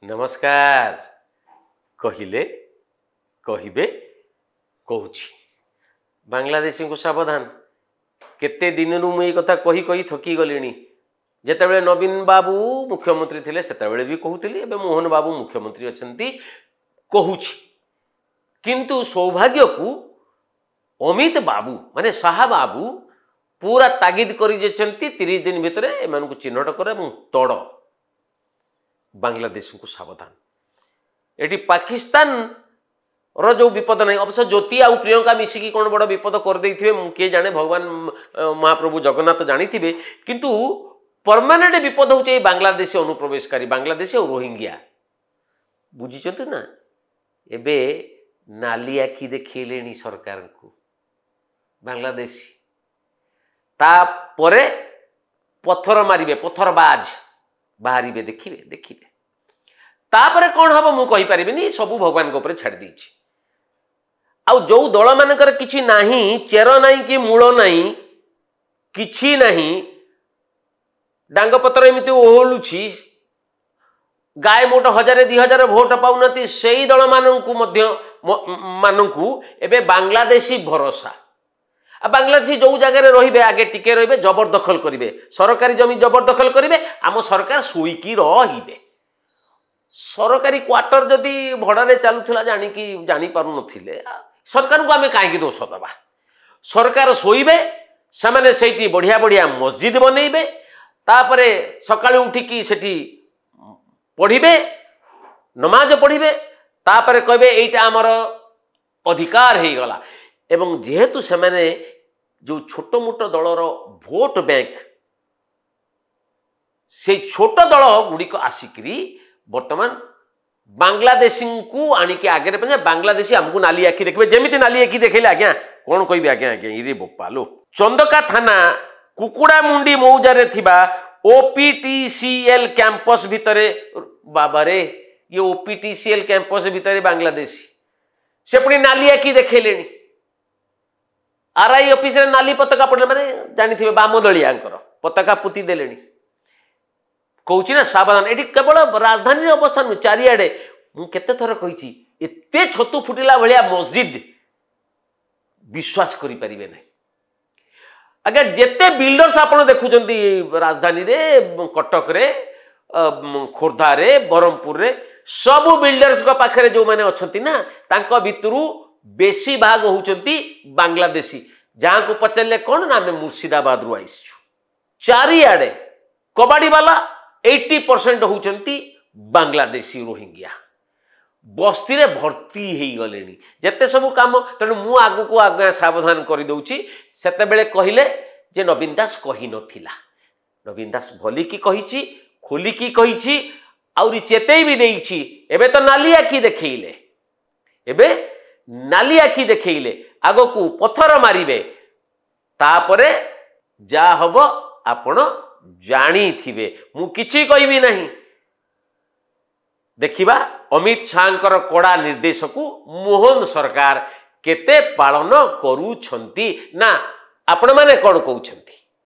नमस्कार कहिले कहिबे कहूची बांग्लादेशी को सावधान केते दिन मु कथा कही कही थकी गलिनी जेतेबेले नवीन बाबू मुख्यमंत्री थिले सेतेबेले भी कहूतिली एबे मोहन बाबू मुख्यमंत्री अछंती कहूची किंतु सौभाग्य को अमित बाबू माने शाह बाबू पूरा तागिद करी जेचंती 30 दिन भितर एमान को चिन्हट करे एवं तड़ बांग्लादेश को सावधान एटी पाकिस्तान रो जो विपद नहीं अवश्य ज्योति आउ प्रियंका मिसिकी कौन बड़ विपद कर देथिबे किए जाने भगवान महाप्रभु जगन्नाथ जानी थिबे किंतु परमानेंट विपद होचे बांग्लादेशी अनुप्रवेशकारी बांग्लादेशी और रोहिंग्या बुझिछत ना एबे नाली आखि देखिलेनी सरकार को बांग्लादेशी ता परे पत्थर मारिबे पत्थरबाज बाहरिबे देखिबे देखिबे तापरे कौन हम मु कहि परिबिनी सबु भगवान को ऊपर छाड़ दीछि आउ जो दल मानकर किछि नाही चेर नाही कि मूल नाही किछि नाही डांग पत्र एमिति ओहलुछि गाय मोट 1000-2000 भोट पाउनती सेही दल माननकु मध्य माननकु एबे बांग्लादेशी भरोसा आ बांग्लादेशी जो जगह रहिबे आगे टिके रहिबे जबरदखल करिवे सरकारी जमी जबरदखल करिवे आम सरकार सोईकी रहिबे सरकारी क्वार्टर जदि भड़े चलुला जानी पारु नथिले सरकार को आमे काहे दोष दबा सरकार सोईबे सेमाने सेठी बढ़िया बढ़िया मस्जिद बनइबे तापरे सकाळु उठिकी सेठी पढ़िबे नमाज पढ़िबे तापरे कहबे एटा हमर अधिकार हे गला एवं जेहेतु सेमाने जो छोट मोट दलर भोट बैंक से छोट दल गुड़िक आसिकी वर्तमान बांग्लादेशी को आणिके आगे पे बांग्लादेशी आमको नाली आखि देखिए जमी नाली आखि देखेले आज्ञा कौन कह आज्ञा आज्ञा इरे बोपालो चंदका थाना कुकुड़ा मुंडी मौजारे थिबा ओपीटीसीएल कैंपस भितरे बाबारे ये ओपीटीसीएल कैंपस भितरे बांग्लादेशी से पुणी नाली आखि देखेलेनी आरआई ऑफिस रे नाली पताका पड़े माने जानी थिबे बाम दलियांकर पताका पुती देलेनी कहूची ना सावधान एटी केवल राजधानी अवस्था चारिआडे मु केते थर कहिची एते छतु फुटिला भलिया मस्जिद विश्वास करि परिबे नै अगर जेते बिल्डर्स आपण देखुचंती राजधानी रे कटक रे खोर्धा रे बरहमपुर रे सब बिल्डर्स को पाखरे जो माने अछंती ना तांको भितरु बेसी भाग होउचंती बांग्लादेशी जहां को पचले कौन ना हमें मुर्शिदाबाद रु आइछु चारिआडे कबाड़ी वाला 80% होउचंती बांग्लादेशी रोहिंग्या बस्ती रे भर्ती हेई गलेनी जेते सब काम तेणु मु आगु को आज्ञा सावधान कर दउची सेते बेले कहिले जे नवीन दास कहि नथिला नवीन दास भली की कहिची खोली की कहिची आउरी चेतई भी देइची एबे तो नाली आखि देखैले एबे नाली आखि देखैले आगो को पत्थर मारिबे तापरे जा हबो आपण जानी थिबे मु किछि कहबी नहीं देखिबा अमित शाहंकर कड़ा निर्देश को मोहन सरकार केते पालन करूछंती ना आपण माने कोन कहउछंती।